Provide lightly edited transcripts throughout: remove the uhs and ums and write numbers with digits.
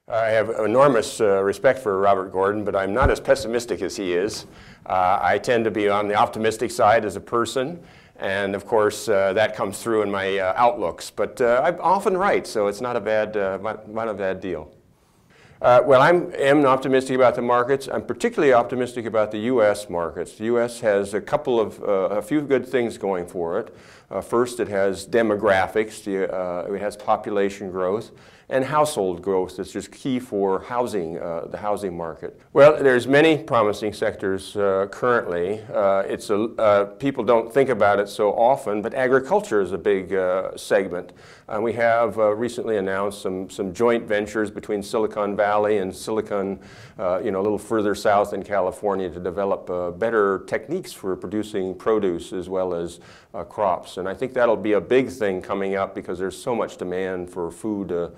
I have enormous respect for Robert Gordon, but I'm not as pessimistic as he is. I tend to be on the optimistic side as a person, and of course that comes through in my outlooks. But I'm often right, so it's not a bad deal. Well, I am optimistic about the markets. I'm particularly optimistic about the U.S. markets. The U.S. has a few good things going for it. First, it has demographics. It has population growth and household growth that's just key for housing, the housing market. Well, there's many promising sectors currently. People don't think about it so often, but agriculture is a big segment. We have recently announced some joint ventures between Silicon Valley and Silicon, a little further south in California, to develop better techniques for producing produce as well as crops. And I think that'll be a big thing coming up because there's so much demand for food.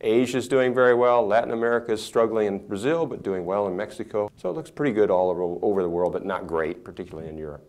Asia is doing very well. Latin America is struggling in Brazil, but doing well in Mexico. So it looks pretty good all over the world, but not great, particularly in Europe.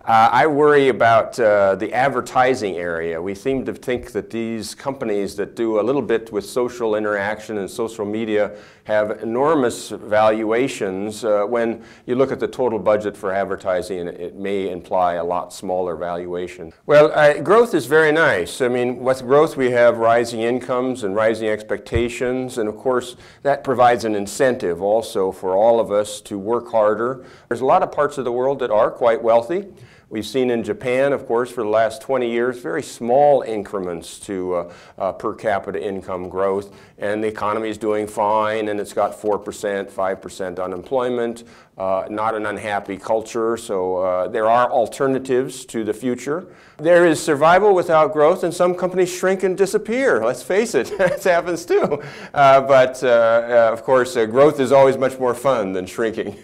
I worry about the advertising area. We seem to think that these companies that do a little bit with social interaction and social media have enormous valuations. When you look at the total budget for advertising, it may imply a lot smaller valuation. Well, growth is very nice. I mean, with growth we have rising incomes and rising expectations, and of course that provides an incentive also for all of us to work harder. There's a lot of parts of the world that are quite wealthy. We've seen in Japan, of course, for the last 20 years, very small increments to per capita income growth, and the economy is doing fine, and it's got 4%, 5% unemployment, not an unhappy culture, so there are alternatives to the future. There is survival without growth, and some companies shrink and disappear. Let's face it, that happens too. But of course, growth is always much more fun than shrinking.